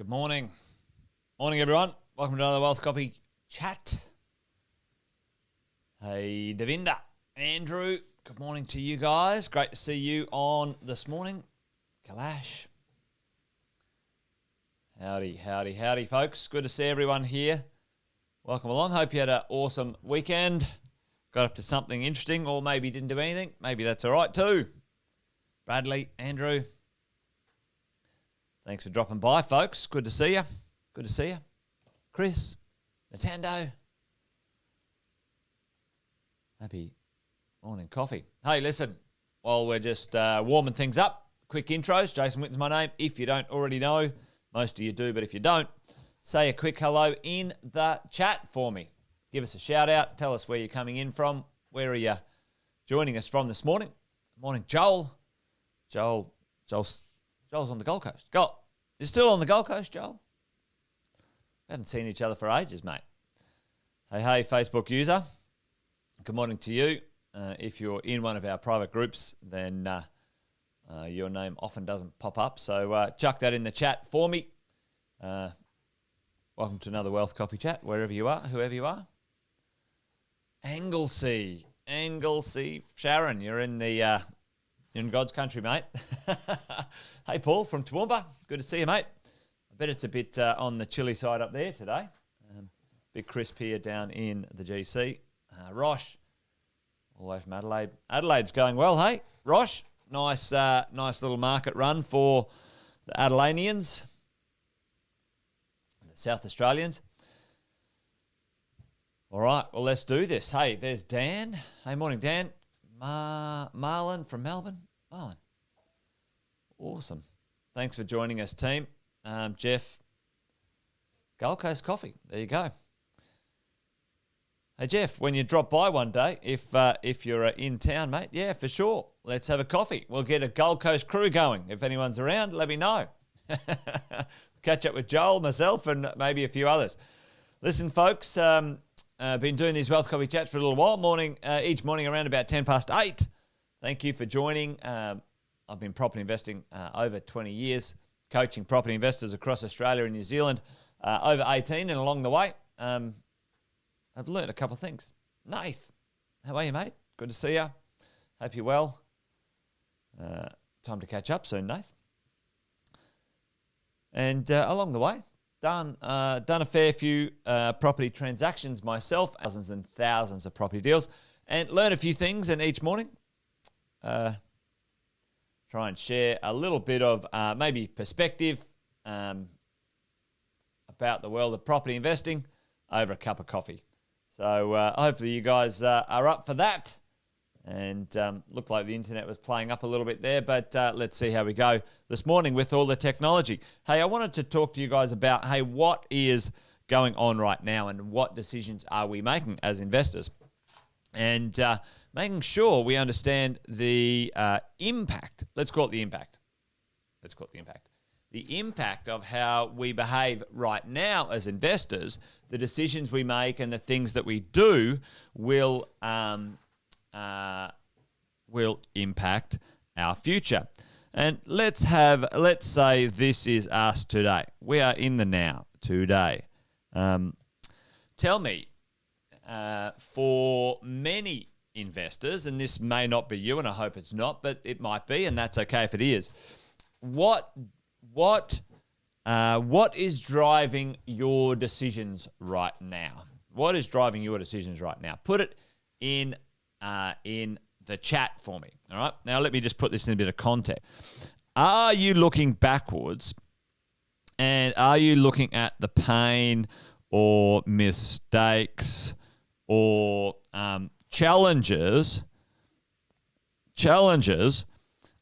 Good morning. Morning, everyone. Welcome to another Wealth Coffee Chat. Hey, Devinder, Andrew, good morning to you guys. Great to see you on this morning. Kalash. Howdy, folks. Good to see everyone here. Welcome along. Hope you had an awesome weekend. Got up to something interesting, or maybe didn't do anything. Maybe that's all right too. Bradley, Andrew, thanks for dropping by, folks. Good to see you. Good to see you. Chris, Nintendo. Happy morning coffee. Hey, listen, while we're just warming things up, quick intros. Jason Witten's my name. If you don't already know, most of you do, but if you don't, say a quick hello in the chat for me. Give us a shout out. Tell us where you're coming in from. Where are you joining us from this morning? Morning, Joel. Joel's on the Gold Coast. You're still on the Gold Coast, Joel? We haven't seen each other for ages, mate. Hey, Facebook user. Good morning to you. If you're in one of our private groups, then your name often doesn't pop up. So chuck that in the chat for me. Welcome to another Wealth Coffee Chat, wherever you are, whoever you are. Anglesey. Sharon, you're in God's country, mate. Hey, Paul from Toowoomba. Good to see you, mate. I bet it's a bit on the chilly side up there today. Bit crisp here down in the GC. Rosh, all the way from Adelaide. Adelaide's going well, hey? Rosh, nice little market run for the Adelaideans, the South Australians. All right, well, let's do this. Hey, there's Dan. Hey, morning, Dan. Marlon from Melbourne. Marlon. Awesome. Thanks for joining us, team. Jeff, Gold Coast Coffee. There you go. Hey, Jeff, when you drop by one day, if you're in town, mate, yeah, for sure. Let's have a coffee. We'll get a Gold Coast crew going. If anyone's around, let me know. Catch up with Joel, myself, and maybe a few others. Listen, folks, been doing these Wealth Coffee Chats for a little while, each morning around about 10 past 8. Thank you for joining. I've been property investing over 20 years, coaching property investors across Australia and New Zealand over 18, and along the way, I've learned a couple of things. Nath, how are you, mate? Good to see you. Hope you're well. Time to catch up soon, Nath. And along the way, done a fair few property transactions myself, thousands and thousands of property deals, and learn a few things. And each morning, try and share a little bit of maybe perspective about the world of property investing over a cup of coffee. So hopefully you guys are up for that. And looked like the internet was playing up a little bit there, but let's see how we go this morning with all the technology. Hey, I wanted to talk to you guys about, hey, what is going on right now and what decisions are we making as investors? And making sure we understand the impact. Let's call it the impact. The impact of how we behave right now as investors, the decisions we make and the things that we do will impact our future. And let's say this is us today. We are in the now today. Tell me, for many investors, and this may not be you, and I hope it's not, but it might be, and that's okay if it is. What is driving your decisions right now? What is driving your decisions right now? Put it in the chat for me. All right. Now let me just put this in a bit of context. Are you looking backwards, and are you looking at the pain or mistakes or challenges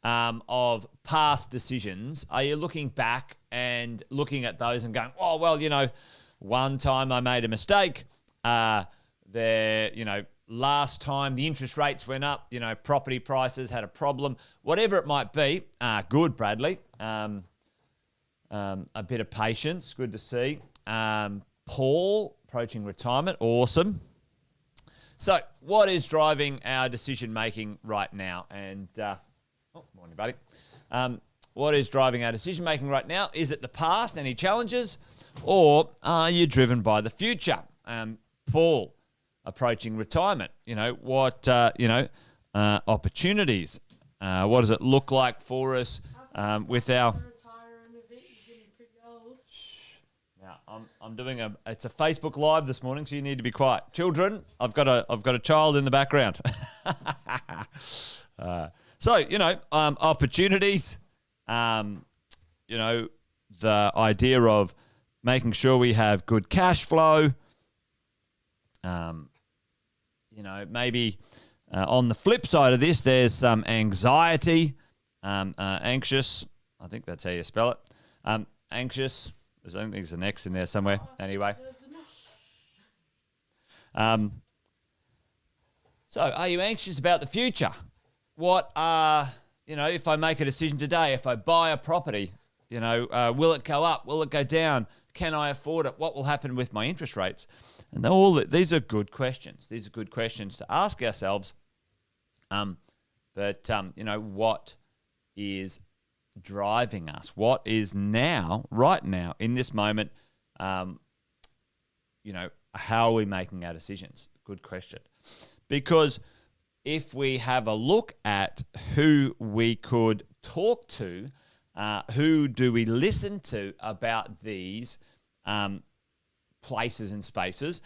of past decisions? Are you looking back and looking at those and going, oh, well, one time I made a mistake. Last time the interest rates went up, property prices had a problem, whatever it might be. Good, Bradley. A bit of patience, good to see. Paul, approaching retirement, awesome. So what is driving our decision making right now? And morning, buddy. What is driving our decision making right now? Is it the past, any challenges, or are you driven by the future? Paul, approaching retirement. What opportunities? What does it look like for us with our? Now I'm doing it's a Facebook Live this morning, so you need to be quiet. Children, I've got a child in the background. Opportunities. The idea of making sure we have good cash flow. Maybe on the flip side of this, there's some anxiety, anxious. I think that's how you spell it. Anxious. I think there's an X in there somewhere. Anyway. So are you anxious about the future? What if I make a decision today, if I buy a property, will it go up? Will it go down? Can I afford it? What will happen with my interest rates? And these are good questions. These are good questions to ask ourselves. What is driving us? What is right now, in this moment, how are we making our decisions? Good question. Because if we have a look at who we could talk to, who do we listen to about these places and spaces,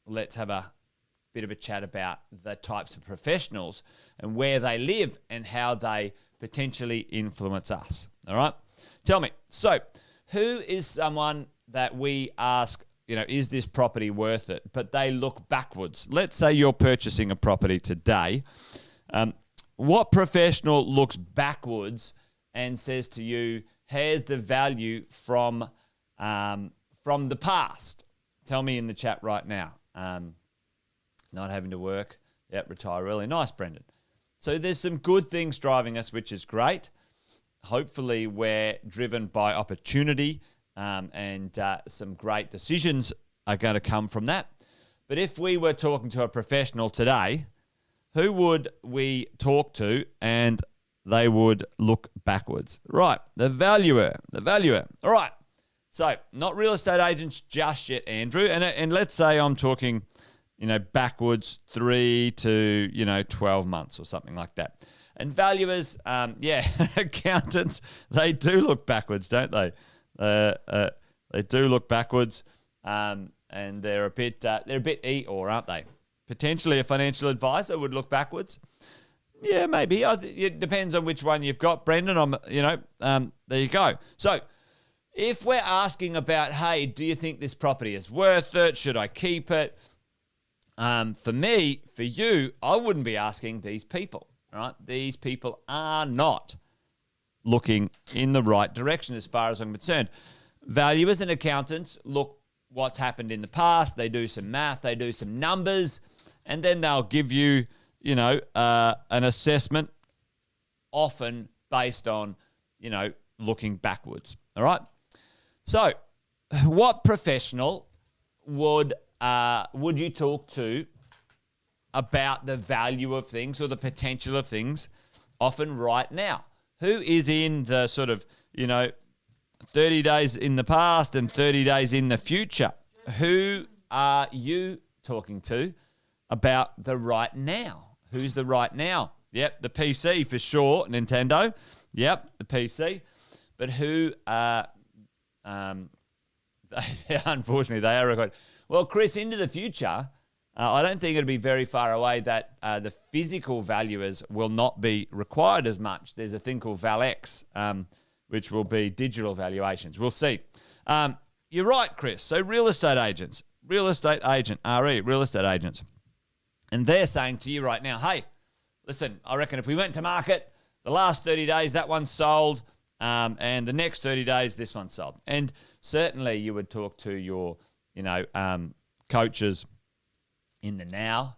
let's have a bit of a chat about the types of professionals and where they live and how they potentially influence us. All right? Tell me, so who is someone that we ask, is this property worth it? But they look backwards. Let's say you're purchasing a property today. What professional looks backwards and says to you, here's the value from the past? Tell me in the chat right now. Not having to work. Yep, retire early. Nice, Brendan. So there's some good things driving us, which is great. Hopefully we're driven by opportunity, and some great decisions are going to come from that. But if we were talking to a professional today, who would we talk to and they would look backwards? Right, the valuer. All right, so not real estate agents just yet, Andrew. And let's say I'm talking, backwards 3 to, 12 months or something like that. And valuers, accountants, they do look backwards, don't they? They do look backwards, and they're a bit Eeyore, aren't they? Potentially a financial advisor would look backwards. Yeah, maybe. It depends on which one you've got, Brendan. There you go. So if we're asking about, hey, do you think this property is worth it? Should I keep it? For me, for you, I wouldn't be asking these people, right? These people are not looking in the right direction as far as I'm concerned. Valuers and accountants look what's happened in the past. They do some math, they do some numbers, and then they'll give you, an assessment often based on, looking backwards. All right. So what professional would you talk to about the value of things or the potential of things often right now? Who is in the sort of, 30 days in the past and 30 days in the future? Who are you talking to about the right now? Who's the right now? Yep, the PC for sure, Nintendo. Yep, the PC. But who unfortunately, they are recorded. Well, Chris, into the future, I don't think it'll be very far away that the physical valuers will not be required as much. There's a thing called ValX, which will be digital valuations. We'll see. You're right, Chris. So real estate agents, real estate agents. And they're saying to you right now, hey, listen, I reckon if we went to market, the last 30 days, that one's sold, and the next 30 days, this one's sold. And certainly you would talk to your, coaches in the now.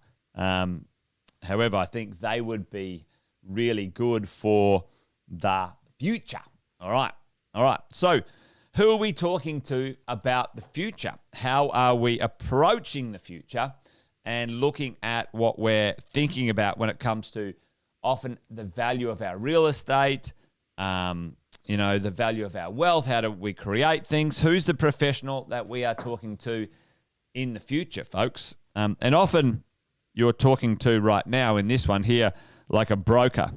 However, I think they would be really good for the future. All right. So who are we talking to about the future? How are we approaching the future and looking at what we're thinking about when it comes to often the value of our real estate, the value of our wealth. How do we create things? Who's the professional that we are talking to in the future, folks? And often you're talking to right now in this one here, like a broker,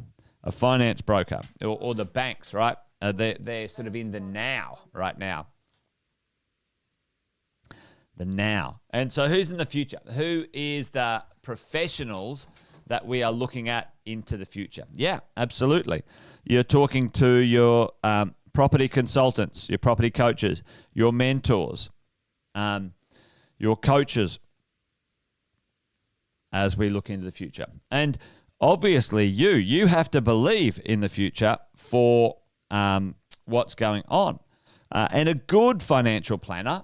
a finance broker, or the banks, right? They're sort of in the now right now. The now. And so who's in the future? Who is the professionals that we are looking at into the future? Yeah, absolutely. You're talking to your property consultants, your property coaches, your mentors, your coaches as we look into the future. And obviously you have to believe in the future for what's going on. And a good financial planner,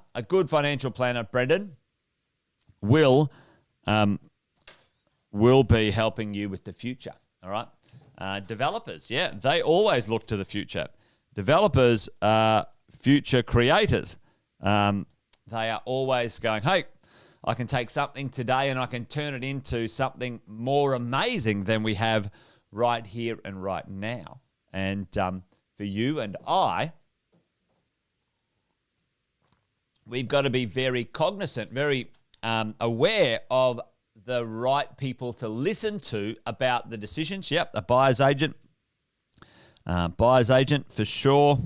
Brendan, will be helping you with the future, all right? Developers, yeah, they always look to the future. Developers are future creators. They are always going, hey, I can take something today and I can turn it into something more amazing than we have right here and right now. And for you and I, we've got to be very cognizant, very aware of the right people to listen to about the decisions. Yep, a buyer's agent. Buyer's agent for sure.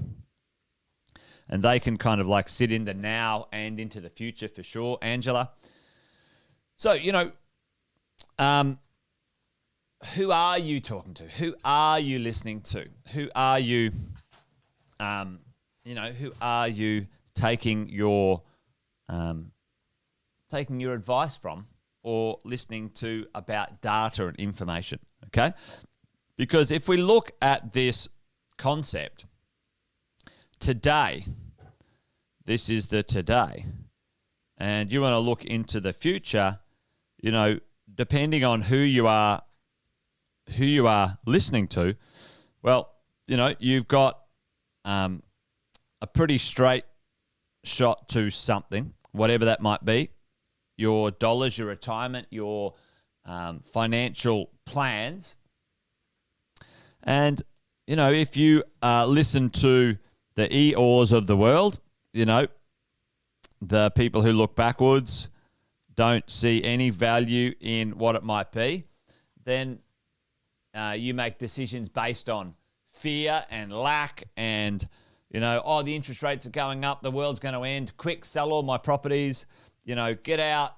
And they can kind of like sit in the now and into the future for sure, Angela. So, who are you talking to? Who are you listening to? Who are you, who are you taking your advice from or listening to about data and information, okay? Because if we look at this concept, today, this is the today, and you want to look into the future, depending on who you are listening to, well, you've got a pretty straight shot to something, whatever that might be, your dollars, your retirement, your financial plans. And, if you listen to the Eeyores of the world, the people who look backwards, don't see any value in what it might be, then you make decisions based on fear and lack and, the interest rates are going up, the world's going to end, quick, sell all my properties, get out,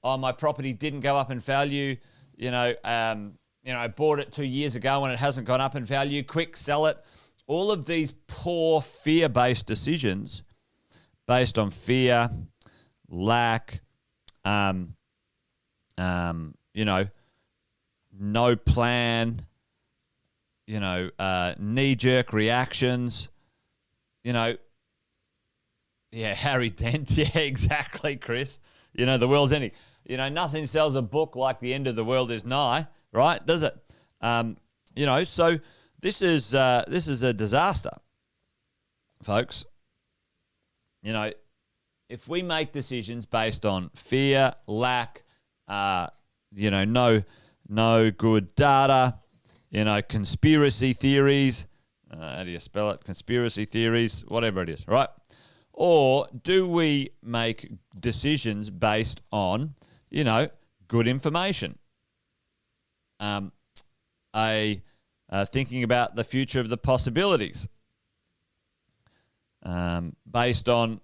my property didn't go up in value, I bought it 2 years ago and it hasn't gone up in value, quick, sell it. All of these poor fear-based decisions based on fear, lack, no plan, knee-jerk reactions, Harry Dent, yeah, exactly, Chris. The world's ending. Nothing sells a book like The End of the World is Nigh, right? Does it? So this is a disaster, folks. If we make decisions based on fear, lack, no good data, conspiracy theories, how do you spell it? Conspiracy theories, whatever it is, right? Or do we make decisions based on, good information? Thinking about the future of the possibilities, based on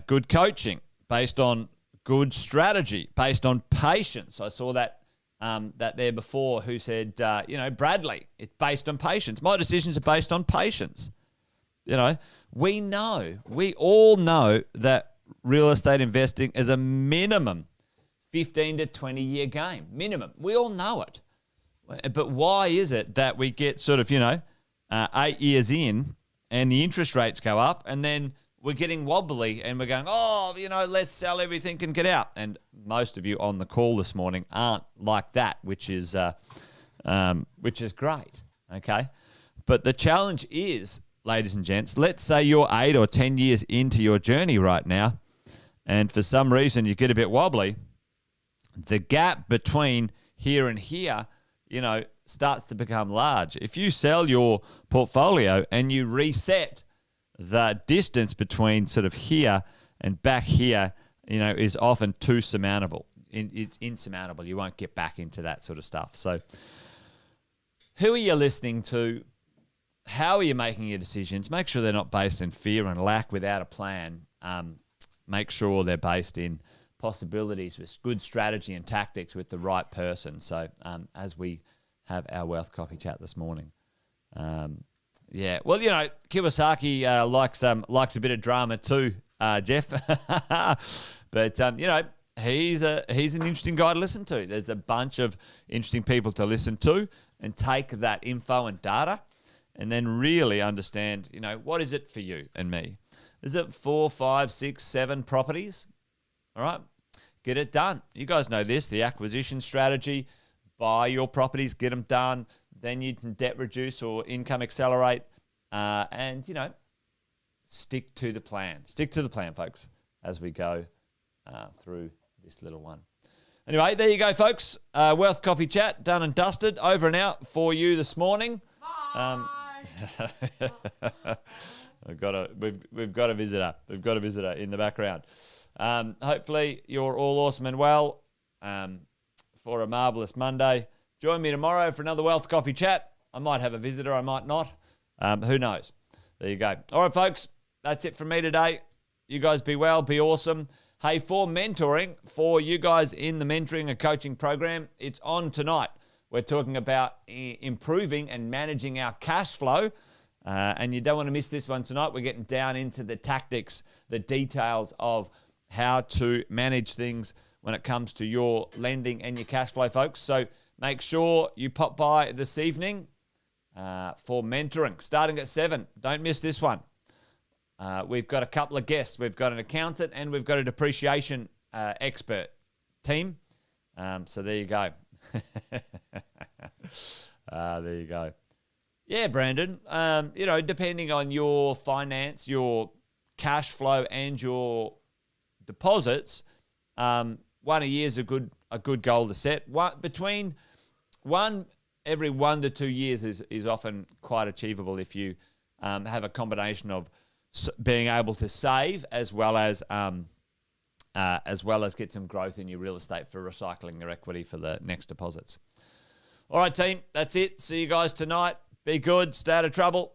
good coaching, based on good strategy, based on patience. I saw that there before who said, Bradley, it's based on patience. My decisions are based on patience. We all know that real estate investing is a minimum 15 to 20 year game, minimum. We all know it. But why is it that we get sort of, 8 years in and the interest rates go up and then we're getting wobbly and we're going, let's sell everything and get out. And most of you on the call this morning aren't like that, which is great, okay? But the challenge is, ladies and gents, let's say you're 8 or 10 years into your journey right now and for some reason you get a bit wobbly. The gap between here and here starts to become large. If you sell your portfolio and you reset the distance between sort of here and back here, is often too surmountable. It's insurmountable. You won't get back into that sort of stuff. So who are you listening to? How are you making your decisions? Make sure they're not based in fear and lack without a plan. Make sure they're based in possibilities with good strategy and tactics with the right person. So as we have our Wealth Coffee Chat this morning. Kiyosaki likes a bit of drama too, Jeff. But, he's an interesting guy to listen to. There's a bunch of interesting people to listen to and take that info and data and then really understand, what is it for you and me? Is it 4, 5, 6, 7 properties? All right, get it done. You guys know this, the acquisition strategy, buy your properties, get them done. Then you can debt reduce or income accelerate and, stick to the plan. Stick to the plan, folks, as we go through this little one. Anyway, there you go, folks. Wealth Coffee Chat, done and dusted, over and out for you this morning. Bye. We've got a visitor. We've got a visitor in the background. Hopefully you're all awesome and well for a marvellous Monday. Join me tomorrow for another Wealth Coffee Chat. I might have a visitor, I might not. Who knows? There you go. All right, folks, that's it from me today. You guys be well, be awesome. Hey, for mentoring, for you guys in the mentoring and coaching program, it's on tonight. We're talking about improving and managing our cash flow. And you don't want to miss this one tonight. We're getting down into the tactics, the details of how to manage things when it comes to your lending and your cash flow, folks. So make sure you pop by this evening for mentoring, starting at 7. Don't miss this one. We've got a couple of guests. We've got an accountant and we've got a depreciation expert team. So there you go. There you go. Yeah, Brandon, depending on your finance, your cash flow and your deposits, one a year is a good goal to set. Every 1 to 2 years is often quite achievable if you have a combination of being able to save as well as get some growth in your real estate for recycling your equity for the next deposits. All right, team, that's it. See you guys tonight. Be good. Stay out of trouble.